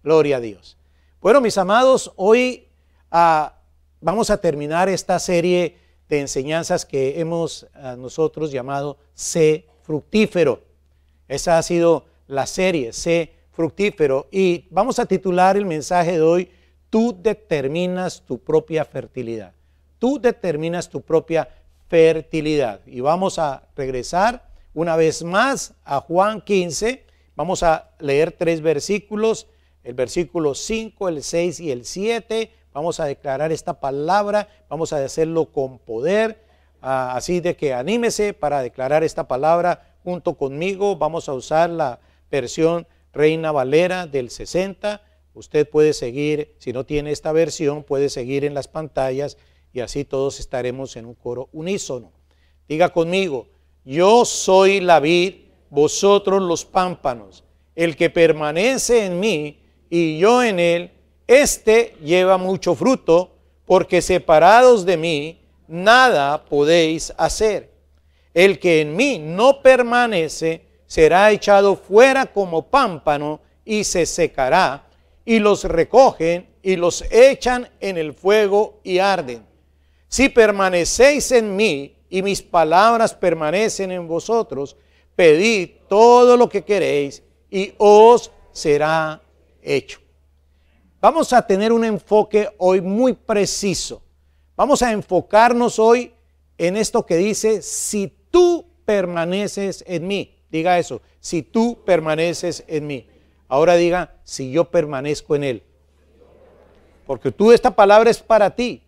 Gloria a Dios. Bueno, mis amados, hoy vamos a terminar esta serie de enseñanzas que hemos nosotros llamado Sé fructífero. Esa ha sido la serie, Sé fructífero. Y vamos a titular el mensaje de hoy, Tú determinas tu propia fertilidad. Tú determinas tu propia fertilidad. Y vamos a regresar una vez más a Juan 15. Vamos a leer 3 versículos, el versículo 5, el 6 y el 7. Vamos a declarar esta palabra, vamos a hacerlo con poder. Así de que anímese para declarar esta palabra junto conmigo. Vamos a usar la versión Reina Valera del 60. Usted puede seguir, si no tiene esta versión, puede seguir en las pantallas y así todos estaremos en un coro unísono. Diga conmigo, yo soy la vid, vosotros los pámpanos. El que permanece en mí y yo en él, éste lleva mucho fruto, porque separados de mí, nada podéis hacer. El que en mí no permanece, será echado fuera como pámpano y se secará, y los recogen y los echan en el fuego y arden. Si permanecéis en mí y mis palabras permanecen en vosotros, pedid todo lo que queréis y os será hecho. Vamos a tener un enfoque hoy muy preciso. Vamos a enfocarnos hoy en esto que dice, si tú permaneces en mí. Diga eso, si tú permaneces en mí. Ahora diga, si yo permanezco en él. Porque esta palabra es para ti.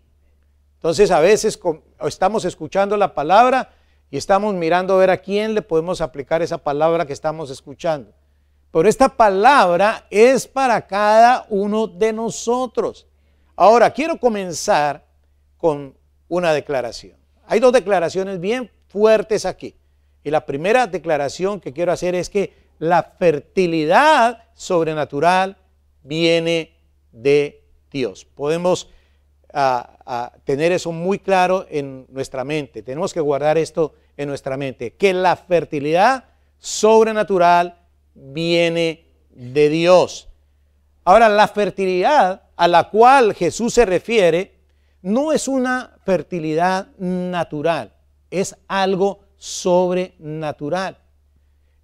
Entonces a veces estamos escuchando la palabra y estamos mirando a ver a quién le podemos aplicar esa palabra que estamos escuchando. Pero esta palabra es para cada uno de nosotros. Ahora, quiero comenzar con una declaración. Hay 2 declaraciones bien fuertes aquí. Y la primera declaración que quiero hacer es que la fertilidad sobrenatural viene de Dios. Podemos tener eso muy claro en nuestra mente. Tenemos que guardar esto en nuestra mente. Que la fertilidad sobrenatural viene de Dios. Ahora, la fertilidad a la cual Jesús se refiere no es una fertilidad natural, es algo sobrenatural.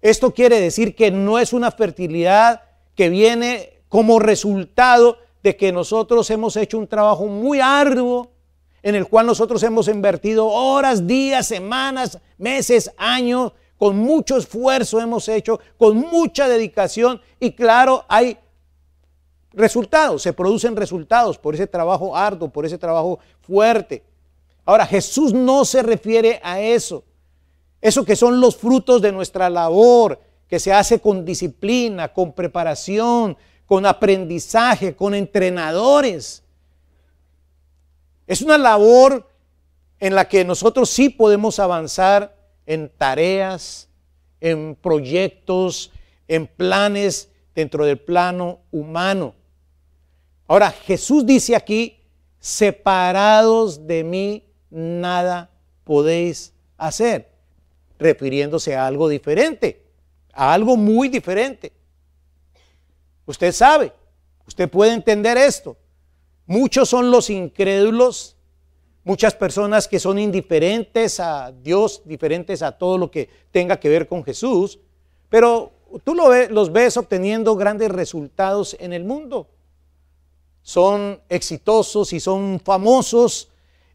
Esto quiere decir que no es una fertilidad que viene como resultado de que nosotros hemos hecho un trabajo muy arduo, en el cual nosotros hemos invertido horas, días, semanas, meses, años, con mucho esfuerzo hemos hecho, con mucha dedicación y claro, hay resultados, se producen resultados por ese trabajo arduo, por ese trabajo fuerte. Ahora, Jesús no se refiere a eso. Eso que son los frutos de nuestra labor, que se hace con disciplina, con preparación, con aprendizaje, con entrenadores. Es una labor en la que nosotros sí podemos avanzar en tareas, en proyectos, en planes dentro del plano humano. Ahora, Jesús dice aquí, separados de mí, nada podéis hacer. Refiriéndose a algo diferente, a algo muy diferente. Usted sabe, usted puede entender esto. Muchos son los incrédulos, muchas personas que son indiferentes a Dios, diferentes a todo lo que tenga que ver con Jesús, pero tú los ves obteniendo grandes resultados en el mundo. Son exitosos y son famosos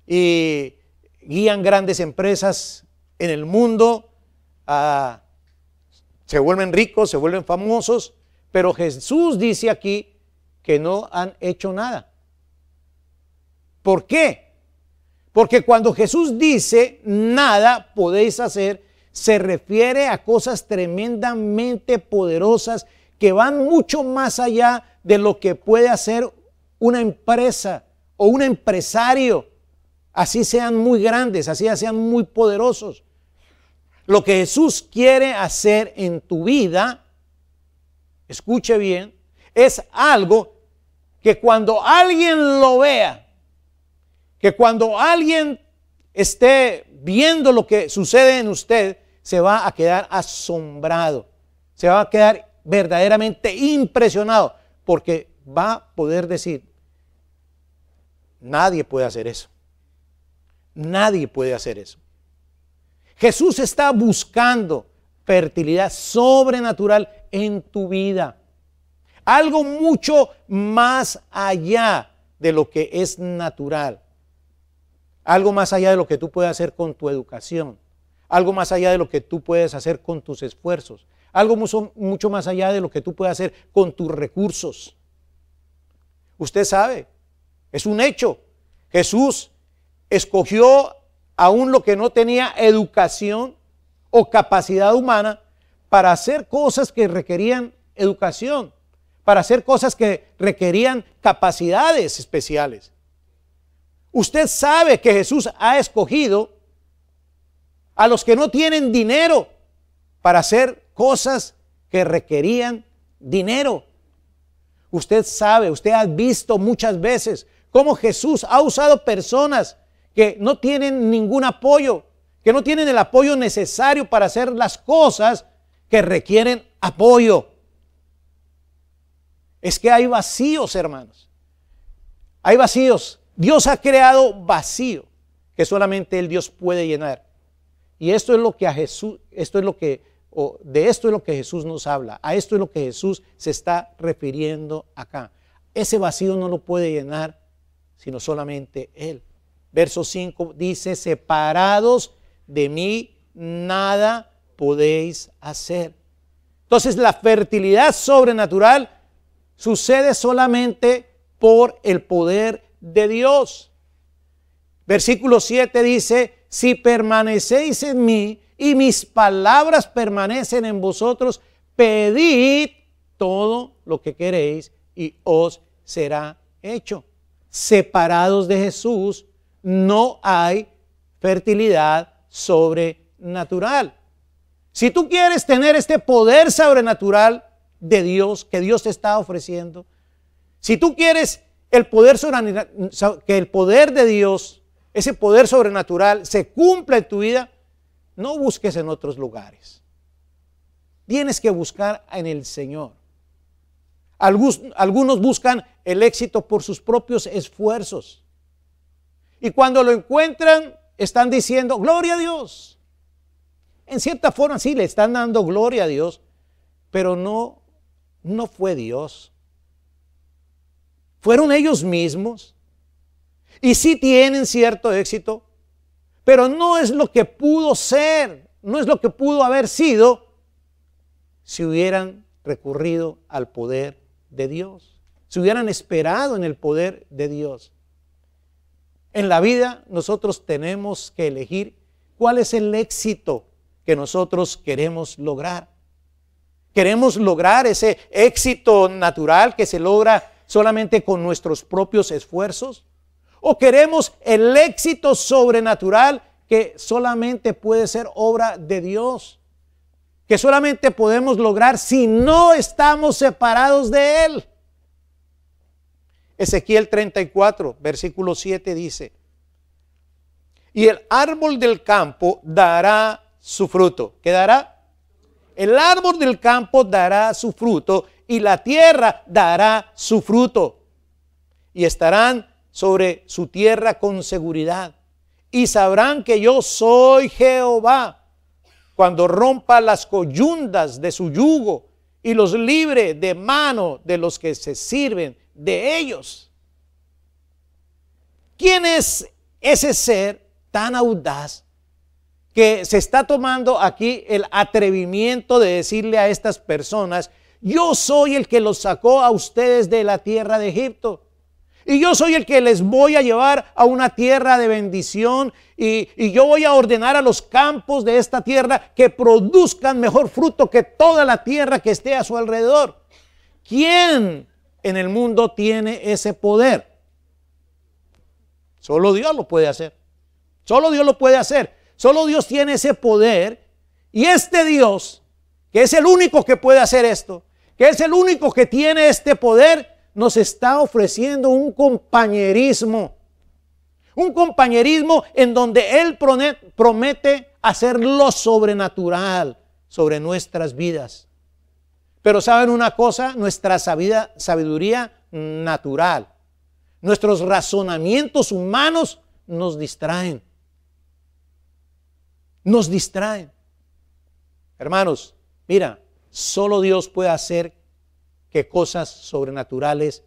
y guían grandes empresas en el mundo, se vuelven ricos, se vuelven famosos, pero Jesús dice aquí que no han hecho nada. ¿Por qué? Porque cuando Jesús dice nada podéis hacer, se refiere a cosas tremendamente poderosas que van mucho más allá de lo que puede hacer una empresa o un empresario, así sean muy grandes, así sean muy poderosos. Lo que Jesús quiere hacer en tu vida, escuche bien, es algo que cuando alguien lo vea, que cuando alguien esté viendo lo que sucede en usted, se va a quedar asombrado, se va a quedar verdaderamente impresionado. porque va a poder decir, nadie puede hacer eso. Nadie puede hacer eso. Jesús está buscando fertilidad sobrenatural en tu vida. Algo mucho más allá de lo que es natural. Algo más allá de lo que tú puedes hacer con tu educación. Algo más allá de lo que tú puedes hacer con tus esfuerzos. Algo mucho más allá de lo que tú puedes hacer con tus recursos. Usted sabe, es un hecho. Jesús escogió aún lo que no tenía educación o capacidad humana para hacer cosas que requerían educación, para hacer cosas que requerían capacidades especiales. Usted sabe que Jesús ha escogido a los que no tienen dinero para hacer cosas que requerían dinero. Usted sabe, usted ha visto muchas veces cómo Jesús ha usado personas que no tienen ningún apoyo, que no tienen el apoyo necesario para hacer las cosas que requieren apoyo. Es que hay vacíos, hermanos. Hay vacíos. Dios ha creado vacío que solamente el Dios puede llenar. Y esto es lo que a Jesús, de esto es lo que Jesús nos habla. A esto es lo que Jesús se está refiriendo acá. Ese vacío no lo puede llenar sino solamente Él. Verso 5 dice, separados de mí nada podéis hacer. Entonces la fertilidad sobrenatural sucede solamente por el poder de Dios. Versículo 7 dice, si permanecéis en mí y mis palabras permanecen en vosotros, pedid todo lo que queréis y os será hecho. Separados de Jesús no hay fertilidad sobrenatural. Si tú quieres tener este poder sobrenatural de Dios que Dios te está ofreciendo, si tú quieres el poder que el poder de Dios, ese poder sobrenatural se cumpla en tu vida, no busques en otros lugares. Tienes que buscar en el Señor. Algunos buscan el éxito por sus propios esfuerzos. Y cuando lo encuentran, están diciendo, gloria a Dios. En cierta forma sí le están dando gloria a Dios, pero no fue Dios. Fueron ellos mismos. Y sí tienen cierto éxito, pero no es lo que pudo ser, no es lo que pudo haber sido si hubieran recurrido al poder de Dios, si hubieran esperado en el poder de Dios. En la vida nosotros tenemos que elegir cuál es el éxito que nosotros queremos lograr. ¿Queremos lograr ese éxito natural que se logra solamente con nuestros propios esfuerzos? ¿O queremos el éxito sobrenatural que solamente puede ser obra de Dios? Que solamente podemos lograr si no estamos separados de Él. Ezequiel 34, versículo 7 dice, y el árbol del campo dará su fruto. ¿Qué dará? El árbol del campo dará su fruto y la tierra dará su fruto. Y estarán sobre su tierra con seguridad. Y sabrán que yo soy Jehová cuando rompa las coyundas de su yugo y los libre de mano de los que se sirven de ellos. ¿Quién es ese ser tan audaz que se está tomando aquí el atrevimiento de decirle a estas personas, yo soy el que los sacó a ustedes de la tierra de Egipto? Y yo soy el que les voy a llevar a una tierra de bendición y yo voy a ordenar a los campos de esta tierra que produzcan mejor fruto que toda la tierra que esté a su alrededor. ¿Quién en el mundo tiene ese poder? Solo Dios lo puede hacer. Solo Dios lo puede hacer. Solo Dios tiene ese poder. Y este Dios, que es el único que puede hacer esto, que es el único que tiene este poder, nos está ofreciendo un compañerismo en donde Él promete hacer lo sobrenatural sobre nuestras vidas. Pero ¿saben una cosa? Nuestra sabiduría natural, nuestros razonamientos humanos nos distraen. Nos distraen. Hermanos, mira, solo Dios puede hacer que cosas sobrenaturales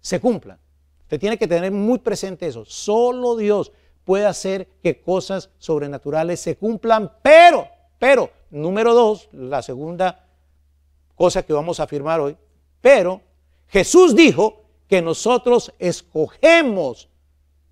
se cumplan. Usted tiene que tener muy presente eso. Solo Dios puede hacer que cosas sobrenaturales se cumplan, pero, número 2, la segunda cosa que vamos a afirmar hoy, pero Jesús dijo que nosotros escogemos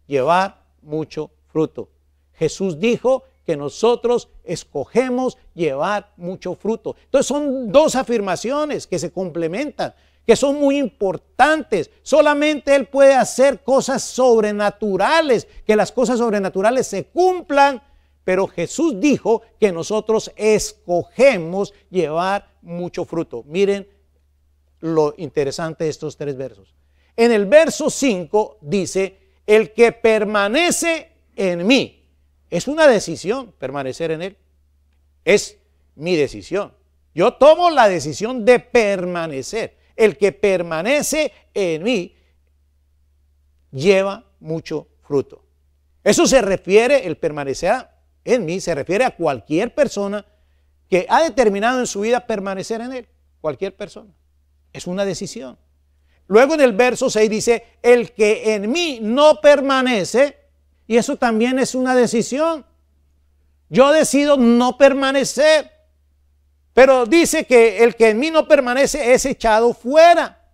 llevar mucho fruto. Jesús dijo que nosotros escogemos llevar mucho fruto. Entonces son dos afirmaciones que se complementan, que son muy importantes. Solamente Él puede hacer cosas sobrenaturales, que las cosas sobrenaturales se cumplan, pero Jesús dijo que nosotros escogemos llevar mucho fruto. Miren lo interesante de estos 3 versos. En el verso 5 dice, el que permanece en mí. Es una decisión permanecer en Él. Es mi decisión. Yo tomo la decisión de permanecer. El que permanece en mí lleva mucho fruto. Eso se refiere, el permanecer en mí, se refiere a cualquier persona que ha determinado en su vida permanecer en Él. Cualquier persona. Es una decisión. Luego en el verso 6 dice, el que en mí no permanece, y eso también es una decisión. Yo decido no permanecer. Pero dice que el que en mí no permanece es echado fuera.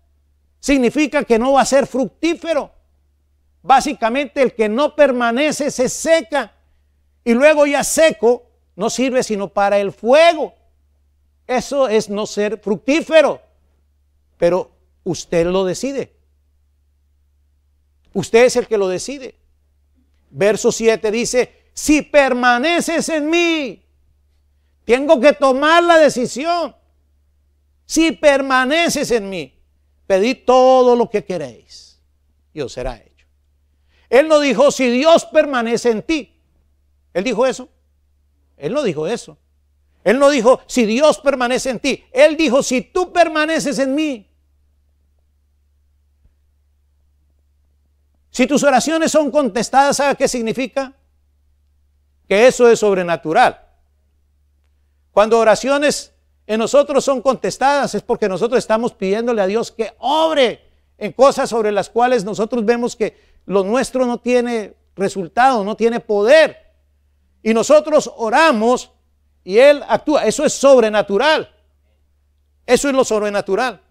Significa que no va a ser fructífero. Básicamente el que no permanece se seca. Y luego ya seco no sirve sino para el fuego. Eso es no ser fructífero. Pero usted lo decide. Usted es el que lo decide. Verso 7 dice, si permaneces en mí, tengo que tomar la decisión. Si permaneces en mí, pedid todo lo que queréis y os será hecho. Él no dijo, si Dios permanece en ti. ¿Él dijo eso? Él no dijo eso. Él no dijo, si Dios permanece en ti. Él dijo, si tú permaneces en mí. Si tus oraciones son contestadas, ¿sabe qué significa? Que eso es sobrenatural. Cuando oraciones en nosotros son contestadas es porque nosotros estamos pidiéndole a Dios que obre en cosas sobre las cuales nosotros vemos que lo nuestro no tiene resultado, no tiene poder. Y nosotros oramos y Él actúa. Eso es sobrenatural. Eso es lo sobrenatural.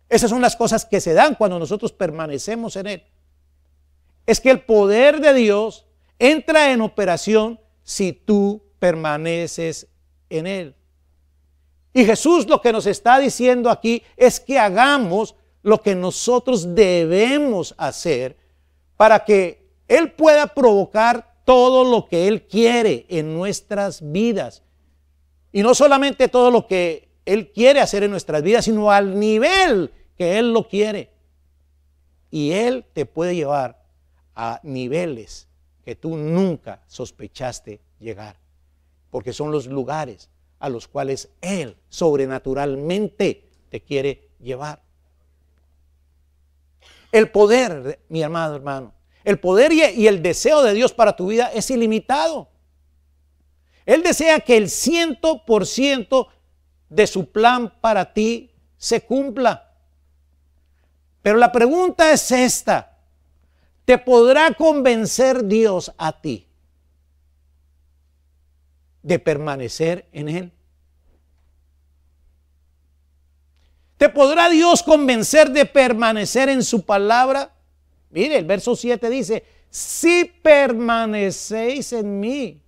Esas son las cosas que se dan cuando nosotros permanecemos en Él. Es que el poder de Dios entra en operación si tú permaneces en Él. Y Jesús lo que nos está diciendo aquí es que hagamos lo que nosotros debemos hacer para que Él pueda provocar todo lo que Él quiere en nuestras vidas. Y no solamente todo lo que Él quiere hacer en nuestras vidas, sino al nivel que Él lo quiere. Y Él te puede llevar a niveles que tú nunca sospechaste llegar, porque son los lugares a los cuales Él sobrenaturalmente te quiere llevar. El poder, mi amado hermano, el poder y el deseo de Dios para tu vida es ilimitado. Él desea que el 100% de su plan para ti se cumpla. Pero la pregunta es esta: ¿te podrá convencer Dios a ti de permanecer en Él? ¿Te podrá Dios convencer de permanecer en su palabra? Mire, el verso 7 dice, si permanecéis en mí.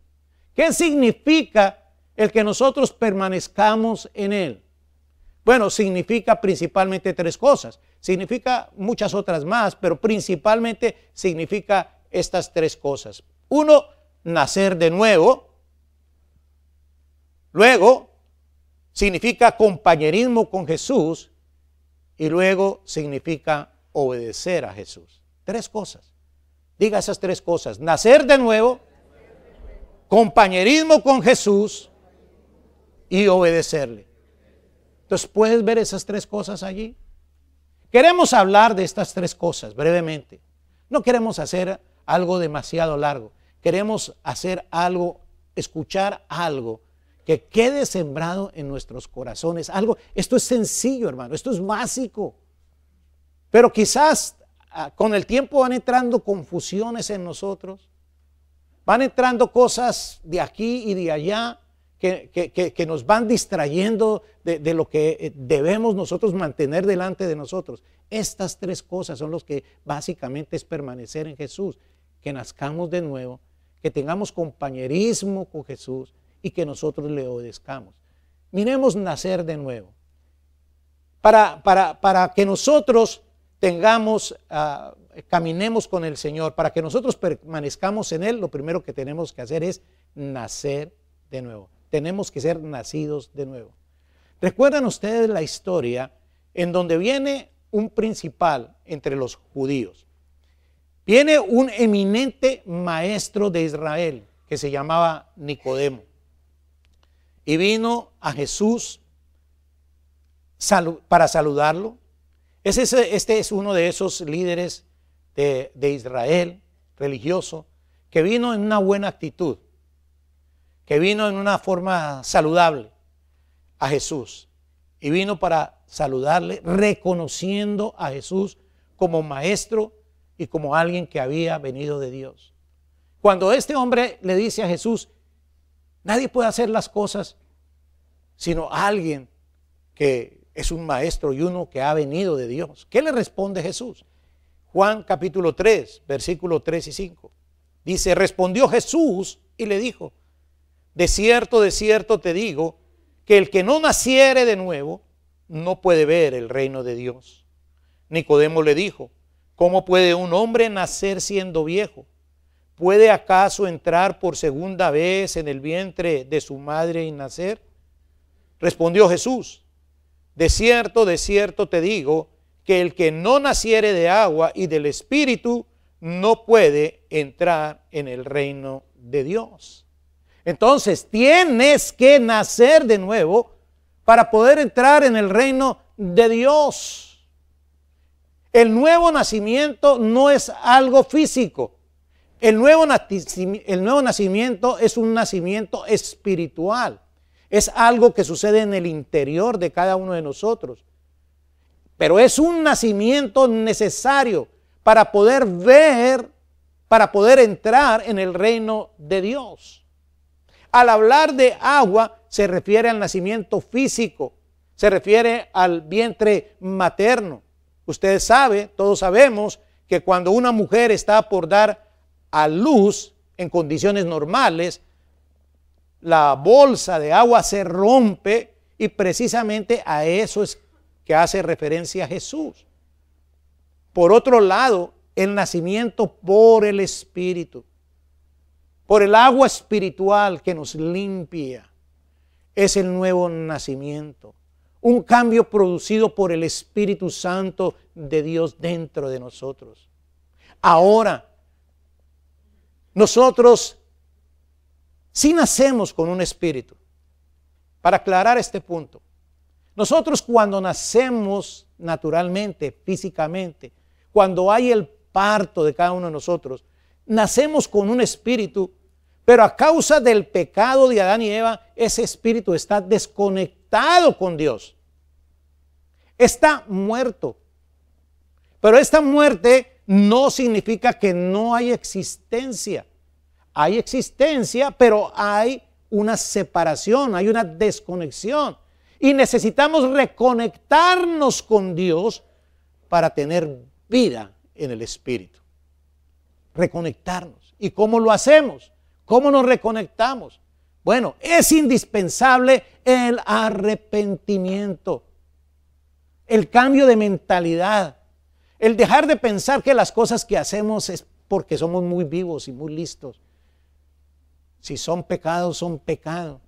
¿Qué significa el que nosotros permanezcamos en Él? Bueno, significa principalmente 3 cosas. Significa muchas otras más, pero principalmente significa estas 3 cosas. 1, nacer de nuevo. Luego, significa compañerismo con Jesús. Y luego significa obedecer a Jesús. 3 cosas. Diga esas 3 cosas. Nacer de nuevo, compañerismo con Jesús y obedecerle. Entonces, ¿puedes ver esas tres cosas allí? Queremos hablar de estas tres cosas brevemente. No queremos hacer algo demasiado largo. Queremos hacer algo, escuchar algo que quede sembrado en nuestros corazones. Esto es sencillo, hermano, esto es básico. Pero quizás con el tiempo van entrando confusiones en nosotros. Van entrando cosas de aquí y de allá que nos van distrayendo de lo que debemos nosotros mantener delante de nosotros. Estas tres cosas son los que básicamente es permanecer en Jesús, que nazcamos de nuevo, que tengamos compañerismo con Jesús y que nosotros le obedezcamos. Miremos nacer de nuevo. Para que nosotros tengamos, caminemos con el Señor, para que nosotros permanezcamos en Él, lo primero que tenemos que hacer es nacer de nuevo. Tenemos que ser nacidos de nuevo. ¿Recuerdan ustedes la historia en donde viene un principal entre los judíos? Viene un eminente maestro de Israel que se llamaba Nicodemo. Y vino a Jesús para saludarlo. Este es uno de esos líderes de Israel religioso que vino en una buena actitud, que vino en una forma saludable a Jesús y vino para saludarle, reconociendo a Jesús como maestro y como alguien que había venido de Dios. Cuando este hombre le dice a Jesús, nadie puede hacer las cosas sino alguien que es un maestro y uno que ha venido de Dios. ¿Qué le responde Jesús? Juan capítulo 3, versículos 3 y 5. Dice, respondió Jesús y le dijo, de cierto te digo, que el que no naciere de nuevo no puede ver el reino de Dios. Nicodemo le dijo, ¿cómo puede un hombre nacer siendo viejo? ¿Puede acaso entrar por segunda vez en el vientre de su madre y nacer? Respondió Jesús, de cierto te digo, que el que no naciere de agua y del Espíritu no puede entrar en el reino de Dios. Entonces tienes que nacer de nuevo para poder entrar en el reino de Dios. El nuevo nacimiento no es algo físico. El nuevo nacimiento es un nacimiento espiritual. Es algo que sucede en el interior de cada uno de nosotros. Pero es un nacimiento necesario para poder ver, para poder entrar en el reino de Dios. Al hablar de agua se refiere al nacimiento físico, se refiere al vientre materno. Ustedes saben, todos sabemos que cuando una mujer está por dar a luz en condiciones normales, la bolsa de agua se rompe y precisamente a eso es que hace referencia Jesús. Por otro lado, el nacimiento por el Espíritu, por el agua espiritual que nos limpia, es el nuevo nacimiento. Un cambio producido por el Espíritu Santo de Dios dentro de nosotros. Ahora, nosotros sí nacemos con un espíritu. Para aclarar este punto, nosotros cuando nacemos naturalmente, físicamente, cuando hay el parto de cada uno de nosotros, nacemos con un espíritu, pero a causa del pecado de Adán y Eva, ese espíritu está desconectado con Dios. Está muerto. Pero esta muerte no significa que no hay existencia. Hay existencia, pero hay una separación, hay una desconexión. Y necesitamos reconectarnos con Dios para tener vida en el Espíritu. Reconectarnos. ¿Y cómo lo hacemos? ¿Cómo nos reconectamos? Bueno, es indispensable el arrepentimiento, el cambio de mentalidad, el dejar de pensar que las cosas que hacemos es porque somos muy vivos y muy listos. Si son pecados, son pecados.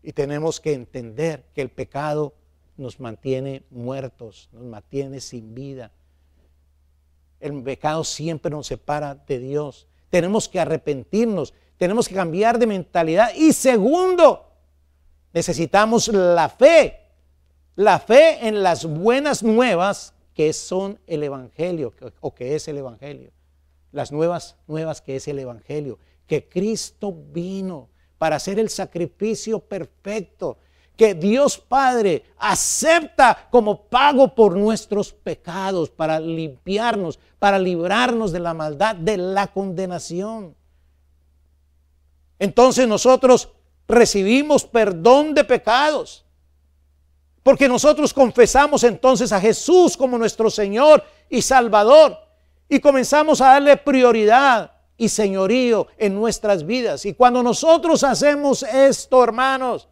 Y tenemos que entender que el pecado nos mantiene muertos, nos mantiene sin vida. El pecado siempre nos separa de Dios. Tenemos que arrepentirnos, tenemos que cambiar de mentalidad. Y segundo, necesitamos la fe La fe en las buenas nuevas que son el Evangelio, o que es el Evangelio. Las nuevas que es el Evangelio. Que Cristo vino para hacer el sacrificio perfecto. Que Dios Padre acepta como pago por nuestros pecados, para limpiarnos, para librarnos de la maldad, de la condenación. Entonces nosotros recibimos perdón de pecados, porque nosotros confesamos entonces a Jesús como nuestro Señor y Salvador, y comenzamos a darle prioridad y señorío en nuestras vidas. Y cuando nosotros hacemos esto, hermanos,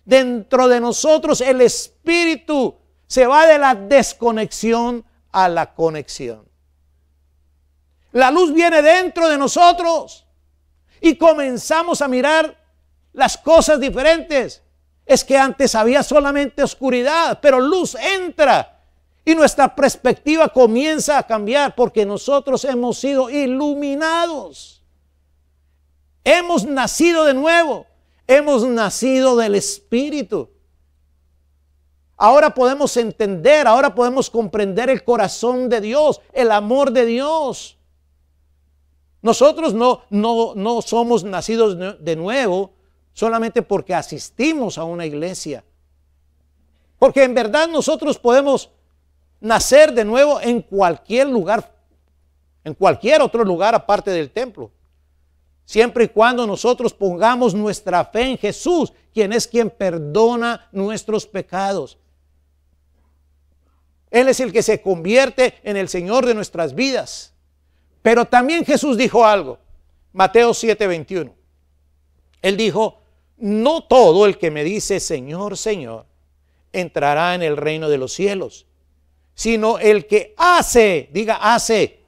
dentro de nosotros el espíritu se va de la desconexión a la conexión. La luz viene dentro de nosotros y comenzamos a mirar las cosas diferentes. Es que antes había solamente oscuridad, pero luz entra y nuestra perspectiva comienza a cambiar, porque nosotros hemos sido iluminados. Hemos nacido de nuevo, hemos nacido del Espíritu. Ahora podemos entender, ahora podemos comprender el corazón de Dios, el amor de Dios. Nosotros no somos nacidos de nuevo solamente porque asistimos a una iglesia. Porque en verdad nosotros podemos nacer de nuevo en cualquier lugar, en cualquier otro lugar aparte del templo. Siempre y cuando nosotros pongamos nuestra fe en Jesús, quien es quien perdona nuestros pecados. Él es el que se convierte en el Señor de nuestras vidas. Pero también Jesús dijo algo. Mateo 7:21. Él dijo: no todo el que me dice Señor, Señor, entrará en el reino de los cielos, sino el que hace, diga hace,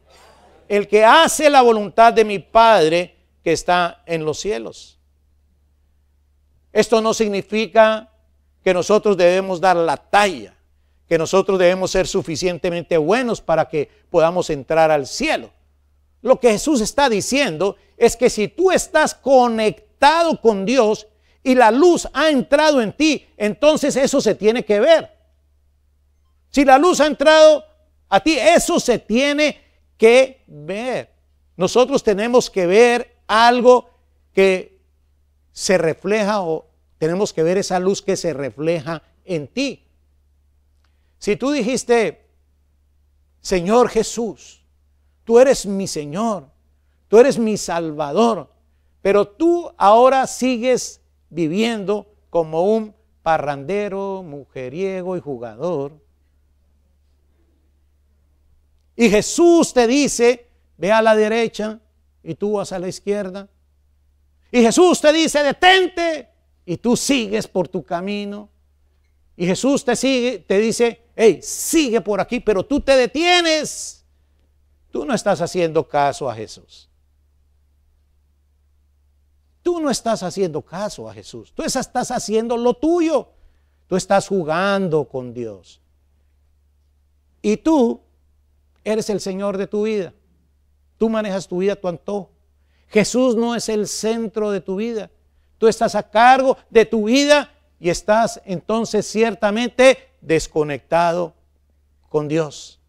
el que hace la voluntad de mi Padre que está en los cielos. Esto no significa que nosotros debemos dar la talla, que nosotros debemos ser suficientemente buenos para que podamos entrar al cielo. Lo que Jesús está diciendo es que si tú estás conectado con Dios y la luz ha entrado en ti, entonces eso se tiene que ver. Si la luz ha entrado a ti, eso se tiene que ver. Nosotros tenemos que ver algo que se refleja, o tenemos que ver esa luz que se refleja en ti. Si tú dijiste: Señor Jesús, tú eres mi Señor, tú eres mi Salvador, pero tú ahora sigues viviendo como un parrandero, mujeriego y jugador. Y Jesús te dice: ve a la derecha, y tú vas a la izquierda. Y Jesús te dice: detente, y tú sigues por tu camino. Y Jesús te dice: hey, sigue por aquí, pero tú te detienes. Tú no estás haciendo caso a Jesús. Tú no estás haciendo caso a Jesús. Tú estás haciendo lo tuyo. Tú estás jugando con Dios. Y tú eres el Señor de tu vida. Tú manejas tu vida a tu antojo. Jesús no es el centro de tu vida. Tú estás a cargo de tu vida y estás entonces ciertamente desconectado con Dios.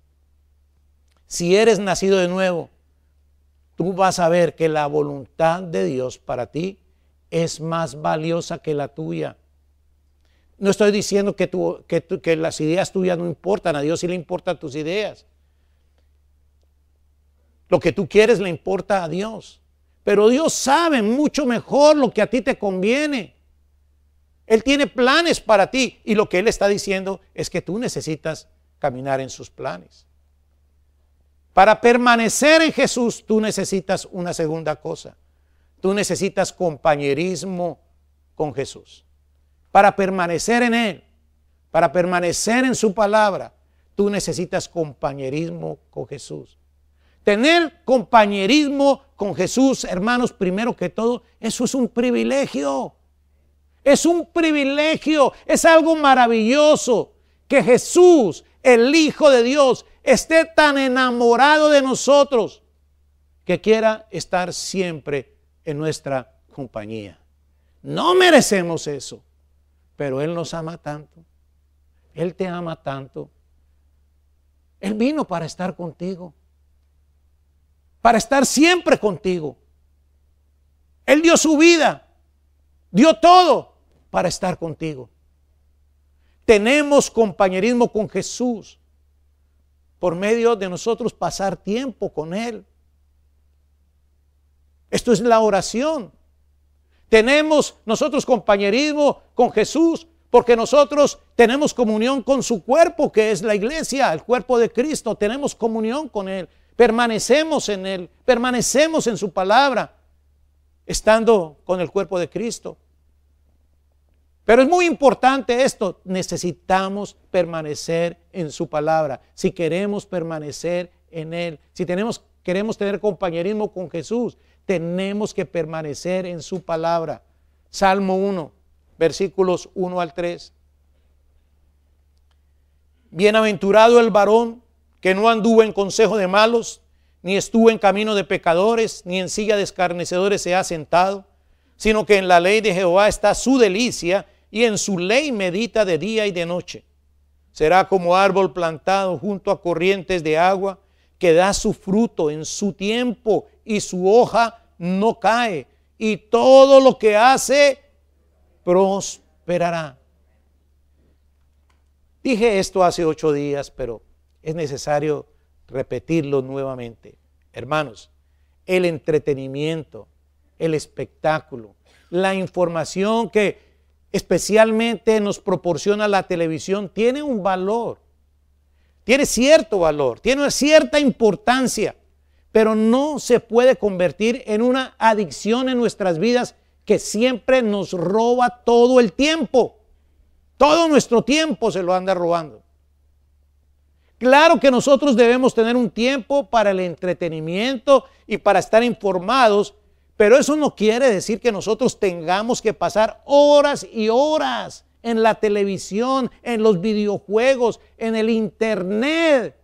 Si eres nacido de nuevo, tú vas a ver que la voluntad de Dios para ti es más valiosa que la tuya. No estoy diciendo que las ideas tuyas no importan. A Dios sí le importan tus ideas. Lo que tú quieres le importa a Dios. Pero Dios sabe mucho mejor lo que a ti te conviene. Él tiene planes para ti, y lo que Él está diciendo es que tú necesitas caminar en sus planes. Para permanecer en Jesús, tú necesitas una segunda cosa. Tú necesitas compañerismo con Jesús. Para permanecer en Él, para permanecer en su palabra, tú necesitas compañerismo con Jesús. Tener compañerismo con Jesús, hermanos, primero que todo, eso es un privilegio. Es un privilegio, es algo maravilloso que Jesús, el Hijo de Dios, esté tan enamorado de nosotros que quiera estar siempre en nuestra compañía. No merecemos eso, pero Él nos ama tanto. Él te ama tanto. Él vino para estar contigo, para estar siempre contigo. Él dio su vida, dio todo para estar contigo. Tenemos compañerismo con Jesús por medio de nosotros pasar tiempo con Él. Esto es la oración. Tenemos nosotros compañerismo con Jesús porque nosotros tenemos comunión con su cuerpo, que es la iglesia, el cuerpo de Cristo. Tenemos comunión con Él, permanecemos en Él, permanecemos en su palabra, estando con el cuerpo de Cristo. Pero es muy importante esto, necesitamos permanecer en su palabra. Si queremos permanecer en Él, si queremos tener compañerismo con Jesús, tenemos que permanecer en su palabra. Salmo 1, versículos 1 al 3. Bienaventurado el varón que no anduvo en consejo de malos, ni estuvo en camino de pecadores, ni en silla de escarnecedores se ha sentado, sino que en la ley de Jehová está su delicia, y en su ley medita de día y de noche. Será como árbol plantado junto a corrientes de agua, que da su fruto en su tiempo, y su hoja no cae, y todo lo que hace prosperará. Dije esto hace 8 días, pero es necesario repetirlo nuevamente. Hermanos, el entretenimiento, el espectáculo, la información que especialmente nos proporciona la televisión tiene un valor, tiene cierto valor, tiene una cierta importancia, pero no se puede convertir en una adicción en nuestras vidas que siempre nos roba todo el tiempo. Todo nuestro tiempo se lo anda robando. Claro que nosotros debemos tener un tiempo para el entretenimiento y para estar informados, pero eso no quiere decir que nosotros tengamos que pasar horas y horas en la televisión, en los videojuegos, en el internet.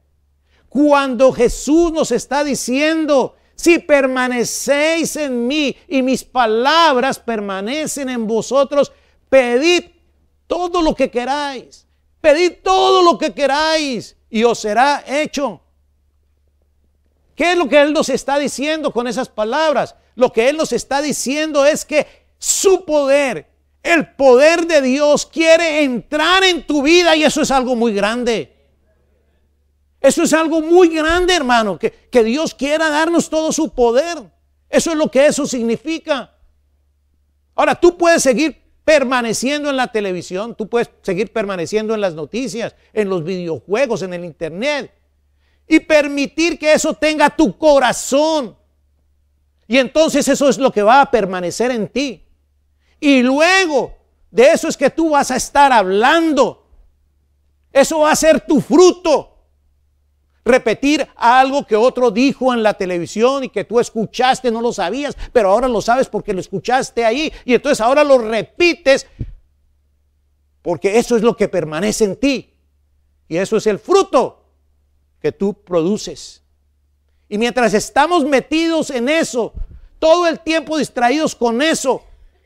Cuando Jesús nos está diciendo, si permanecéis en mí y mis palabras permanecen en vosotros, pedid todo lo que queráis, pedid todo lo que queráis y os será hecho. ¿Qué es lo que Él nos está diciendo con esas palabras? Lo que Él nos está diciendo es que su poder, el poder de Dios quiere entrar en tu vida, y eso es algo muy grande. Eso es algo muy grande, hermano, que Dios quiera darnos todo su poder. Eso es lo que eso significa. Ahora, tú puedes seguir permaneciendo en la televisión, tú puedes seguir permaneciendo en las noticias, en los videojuegos, en el internet, y permitir que eso tenga tu corazón. Y entonces eso es lo que va a permanecer en ti. Y luego de eso es que tú vas a estar hablando. Eso va a ser tu fruto. Repetir algo que otro dijo en la televisión y que tú escuchaste, no lo sabías, pero ahora lo sabes porque lo escuchaste ahí. Y entonces ahora lo repites porque eso es lo que permanece en ti. Y eso es el fruto que tú produces. Y mientras estamos metidos en eso, todo el tiempo distraídos con eso,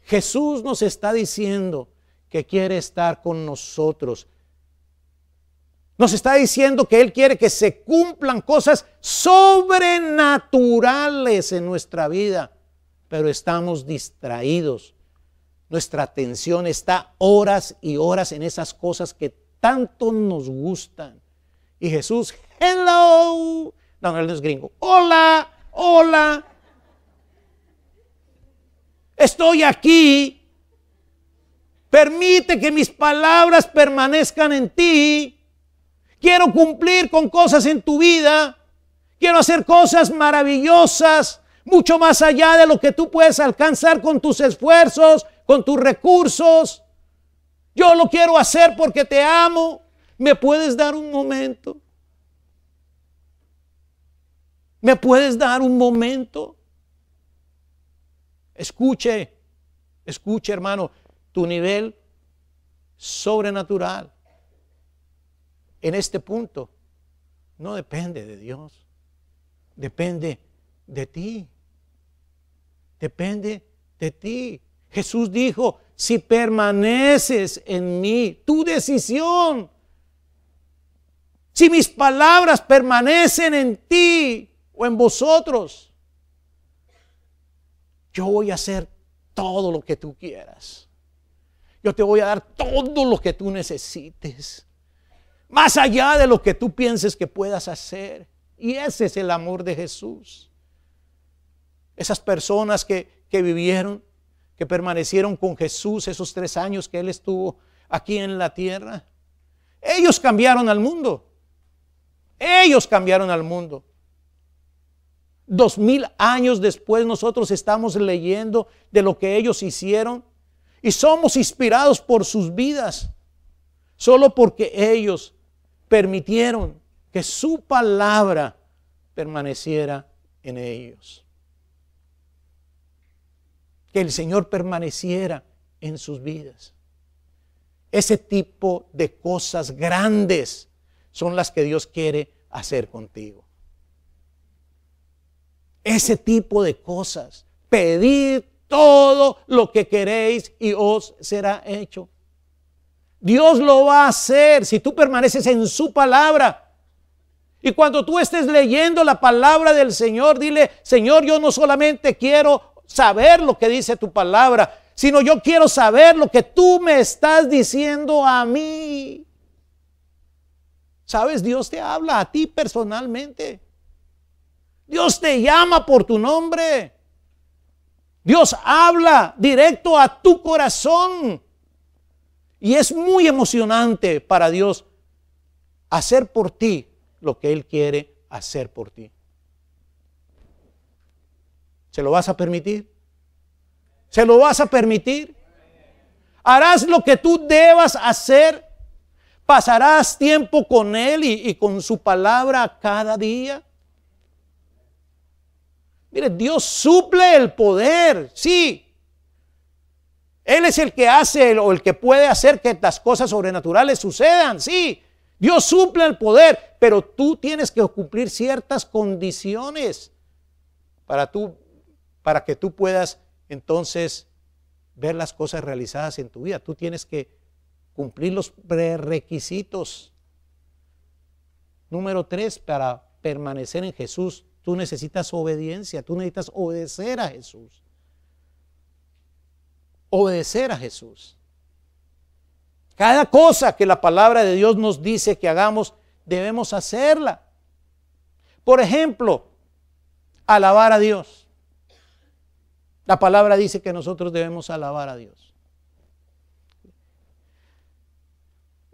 Jesús nos está diciendo que quiere estar con nosotros. Nos está diciendo que Él quiere que se cumplan cosas sobrenaturales en nuestra vida, pero estamos distraídos. Nuestra atención está horas y horas en esas cosas que tanto nos gustan. Y Jesús, hello. No, él no es gringo. Hola, hola. Estoy aquí. Permite que mis palabras permanezcan en ti. Quiero cumplir con cosas en tu vida. Quiero hacer cosas maravillosas, mucho más allá de lo que tú puedes alcanzar con tus esfuerzos, con tus recursos. Yo lo quiero hacer porque te amo. ¿Me puedes dar un momento? ¿Me puedes dar un momento? Escuche, hermano, tu nivel sobrenatural en este punto no depende de Dios, depende de ti. Depende de ti. Jesús dijo, si permaneces en mí, tu decisión, si mis palabras permanecen en ti o en vosotros, yo voy a hacer todo lo que tú quieras. Yo te voy a dar todo lo que tú necesites, más allá de lo que tú pienses que puedas hacer. Y ese es el amor de Jesús. Esas personas que vivieron, que permanecieron con Jesús esos 3 años que Él estuvo aquí en la tierra, ellos cambiaron al mundo. Ellos cambiaron al mundo. 2000 años después nosotros estamos leyendo de lo que ellos hicieron y somos inspirados por sus vidas, solo porque ellos permitieron que su palabra permaneciera en ellos. Que el Señor permaneciera en sus vidas. Ese tipo de cosas grandes son las que Dios quiere hacer contigo. Ese tipo de cosas. Pedid todo lo que queréis y os será hecho. Dios lo va a hacer si tú permaneces en su palabra. Y cuando tú estés leyendo la palabra del Señor, dile: Señor, yo no solamente quiero saber lo que dice tu palabra, sino yo quiero saber lo que tú me estás diciendo a mí. ¿Sabes? Dios te habla a ti personalmente. Dios te llama por tu nombre. Dios habla directo a tu corazón. Y es muy emocionante para Dios hacer por ti lo que Él quiere hacer por ti. ¿Se lo vas a permitir? ¿Se lo vas a permitir? ¿Harás lo que tú debas hacer? ¿Pasarás tiempo con Él y con su palabra cada día? Mire, Dios suple el poder, sí. Él es el que hace o el que puede hacer que las cosas sobrenaturales sucedan, sí. Dios suple el poder, pero tú tienes que cumplir ciertas condiciones para que tú puedas entonces ver las cosas realizadas en tu vida. Tú tienes que cumplir los prerequisitos. Número 3, para permanecer en Jesús, tú necesitas obediencia, tú necesitas obedecer a Jesús. Obedecer a Jesús. Cada cosa que la palabra de Dios nos dice que hagamos, debemos hacerla. Por ejemplo, alabar a Dios. La palabra dice que nosotros debemos alabar a Dios.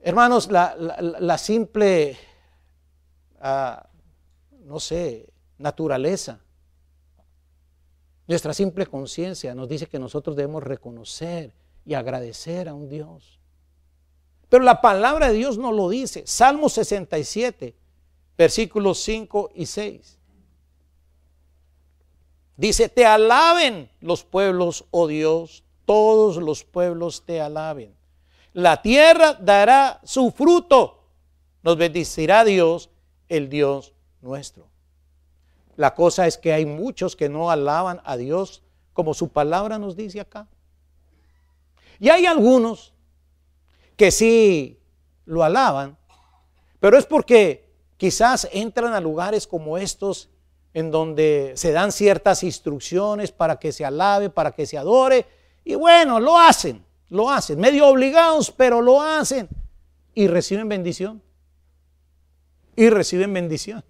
Hermanos, la simple, naturaleza, nuestra simple conciencia nos dice que nosotros debemos reconocer y agradecer a un Dios. Pero la palabra de Dios no lo dice. Salmo 67, versículos 5 y 6. Dice: te alaben los pueblos, oh Dios, todos los pueblos te alaben. La tierra dará su fruto. Nos bendecirá Dios, el Dios nuestro. La cosa es que hay muchos que no alaban a Dios como su palabra nos dice acá. Y hay algunos que sí lo alaban, pero es porque quizás entran a lugares como estos en donde se dan ciertas instrucciones para que se alabe, para que se adore, y bueno, lo hacen, medio obligados, pero lo hacen y reciben bendición. Y reciben bendición.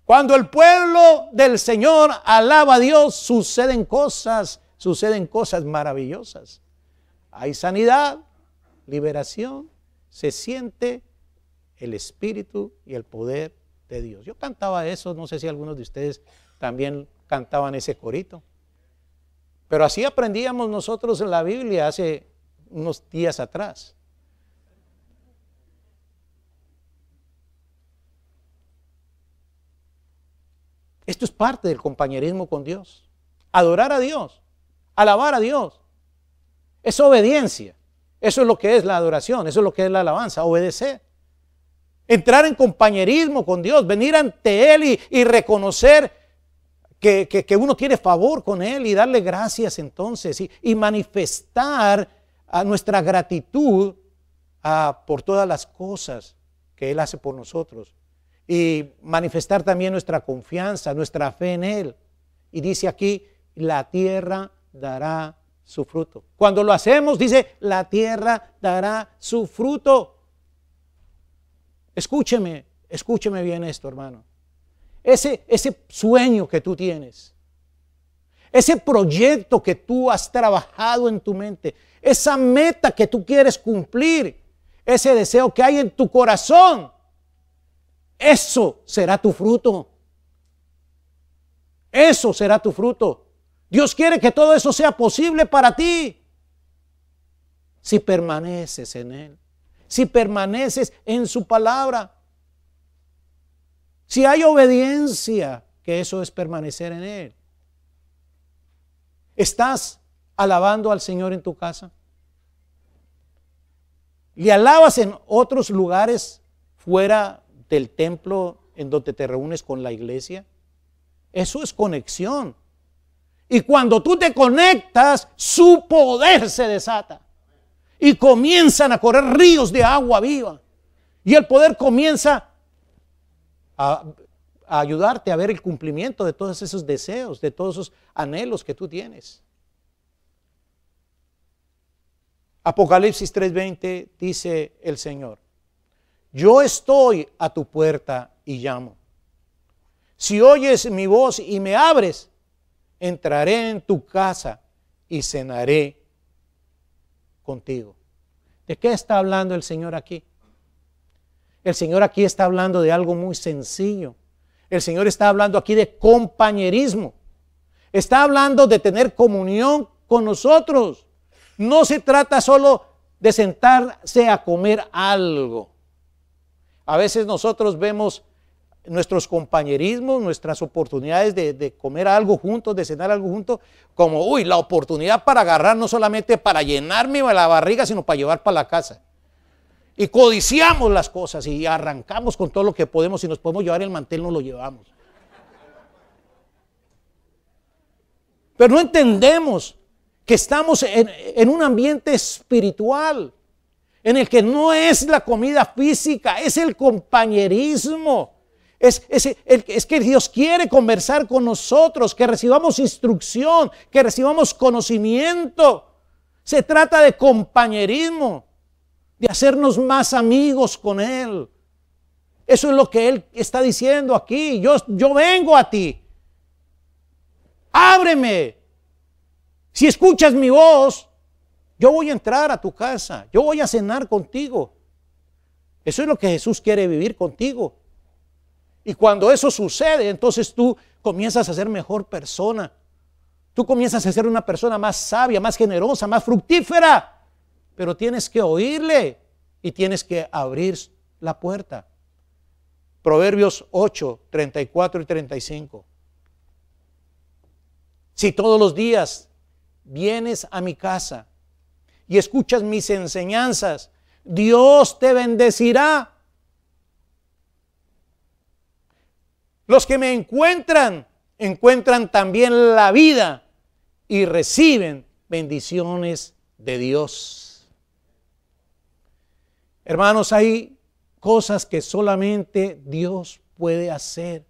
Cuando el pueblo del Señor alaba a Dios, suceden cosas maravillosas. Hay sanidad, liberación, se siente el espíritu y el poder de Dios. Yo cantaba eso, no sé si algunos de ustedes también cantaban ese corito. Pero así aprendíamos nosotros en la Biblia hace unos días atrás. Esto es parte del compañerismo con Dios. Adorar a Dios, alabar a Dios. Es obediencia. Eso es lo que es la adoración, eso es lo que es la alabanza, obedecer. Entrar en compañerismo con Dios, venir ante Él y reconocer que uno tiene favor con Él y darle gracias entonces y manifestar a nuestra gratitud por todas las cosas que Él hace por nosotros y manifestar también nuestra confianza, nuestra fe en Él. Y dice aquí, la tierra dará su fruto. Cuando lo hacemos, dice, la tierra dará su fruto. Escúcheme bien esto, hermano. Ese sueño que tú tienes, ese proyecto que tú has trabajado en tu mente, esa meta que tú quieres cumplir, ese deseo que hay en tu corazón, eso será tu fruto. Eso será tu fruto. Dios quiere que todo eso sea posible para ti. Si permaneces en Él, si permaneces en su palabra, si hay obediencia, que eso es permanecer en Él. ¿Estás alabando al Señor en tu casa? ¿Le alabas en otros lugares fuera del templo en donde te reúnes con la iglesia? Eso es conexión. Y cuando tú te conectas, su poder se desata. Y comienzan a correr ríos de agua viva. Y el poder comienza a ayudarte a ver el cumplimiento de todos esos deseos, de todos esos anhelos que tú tienes. Apocalipsis 3:20 dice el Señor: yo estoy a tu puerta y llamo. Si oyes mi voz y me abres, entraré en tu casa y cenaré contigo. ¿De qué está hablando el Señor aquí? El Señor aquí está hablando de algo muy sencillo. El Señor está hablando aquí de compañerismo. Está hablando de tener comunión con nosotros. No se trata solo de sentarse a comer algo. A veces nosotros vemos nuestros compañerismos, nuestras oportunidades de comer algo juntos, de cenar algo juntos, como la oportunidad para agarrar, no solamente para llenarme la barriga, sino para llevar para la casa. Y codiciamos las cosas y arrancamos con todo lo que podemos. Si nos podemos llevar el mantel, nos lo llevamos. Pero no entendemos que estamos en un ambiente espiritual, en el que no es la comida física, es el compañerismo. Es que Dios quiere conversar con nosotros, que recibamos instrucción, que recibamos conocimiento. Se trata de compañerismo, de hacernos más amigos con Él. Eso es lo que Él está diciendo aquí. Yo vengo a ti. Ábreme. Si escuchas mi voz, yo voy a entrar a tu casa. Yo voy a cenar contigo. Eso es lo que Jesús quiere vivir contigo. Y cuando eso sucede, entonces tú comienzas a ser mejor persona. Tú comienzas a ser una persona más sabia, más generosa, más fructífera. Pero tienes que oírle y tienes que abrir la puerta. Proverbios 8, 34 y 35. Si todos los días vienes a mi casa y escuchas mis enseñanzas, Dios te bendecirá. Los que me encuentran también la vida y reciben bendiciones de Dios. Hermanos, hay cosas que solamente Dios puede hacer.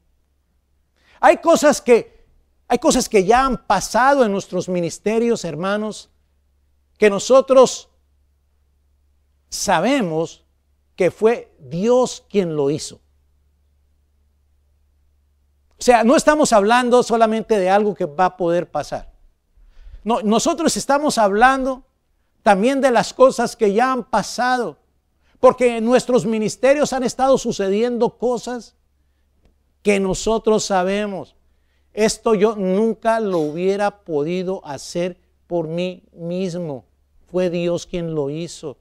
Hay cosas que ya han pasado en nuestros ministerios, hermanos, que nosotros sabemos que fue Dios quien lo hizo. O sea, no estamos hablando solamente de algo que va a poder pasar. No, nosotros estamos hablando también de las cosas que ya han pasado. Porque en nuestros ministerios han estado sucediendo cosas que nosotros sabemos. Esto yo nunca lo hubiera podido hacer por mí mismo. Fue Dios quien lo hizo.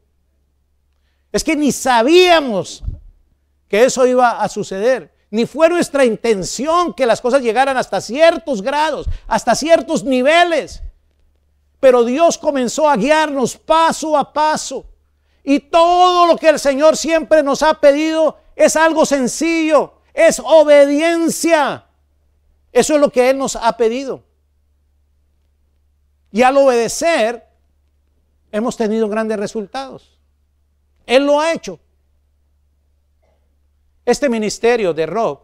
Es que ni sabíamos que eso iba a suceder. Ni fue nuestra intención que las cosas llegaran hasta ciertos grados, hasta ciertos niveles. Pero Dios comenzó a guiarnos paso a paso. Y todo lo que el Señor siempre nos ha pedido es algo sencillo, es obediencia. Eso es lo que Él nos ha pedido. Y al obedecer, hemos tenido grandes resultados. Él lo ha hecho. Este ministerio de Rob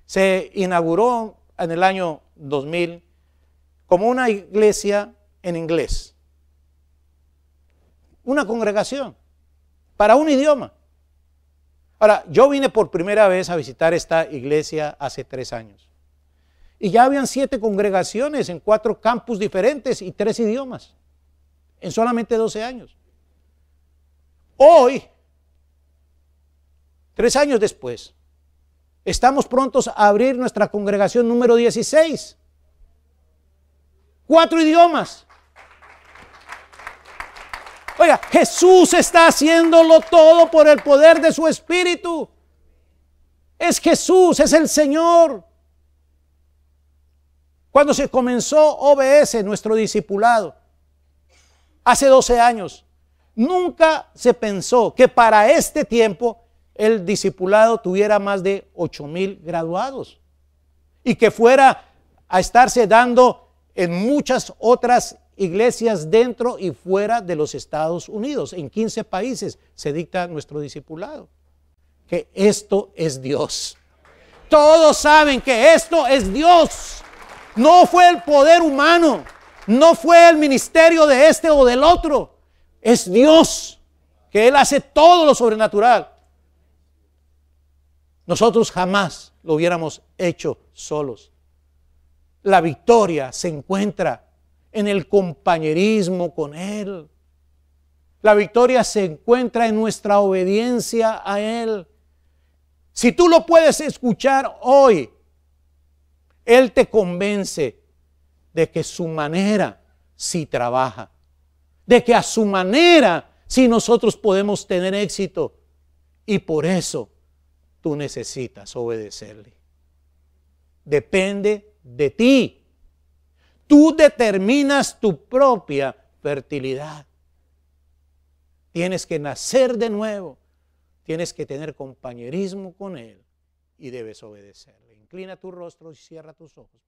se inauguró en el año 2000 como una iglesia en inglés. Una congregación para un idioma. Ahora, yo vine por primera vez a visitar esta iglesia hace 3 años. Y ya habían 7 congregaciones en 4 campus diferentes y 3 idiomas. En solamente 12 años. Hoy, 3 años después, estamos prontos a abrir nuestra congregación número 16. 4 idiomas. Oiga, Jesús está haciéndolo todo por el poder de su Espíritu. Es Jesús, es el Señor. Cuando se comenzó OBS, nuestro discipulado, hace 12 años, nunca se pensó que para este tiempo el discipulado tuviera más de 8,000 graduados y que fuera a estarse dando en muchas otras iglesias dentro y fuera de los Estados Unidos. En 15 países se dicta nuestro discipulado. Que esto es Dios. Todos saben que esto es Dios. No fue el poder humano, no fue el ministerio de este o del otro. Es Dios, que Él hace todo lo sobrenatural. Nosotros jamás lo hubiéramos hecho solos. La victoria se encuentra en el compañerismo con Él. La victoria se encuentra en nuestra obediencia a Él. Si tú lo puedes escuchar hoy, Él te convence de que su manera sí trabaja, de que a su manera sí nosotros podemos tener éxito, y por eso tú necesitas obedecerle. Depende de ti. Tú determinas tu propia fertilidad. Tienes que nacer de nuevo. Tienes que tener compañerismo con Él y debes obedecerle. Inclina tu rostro y cierra tus ojos.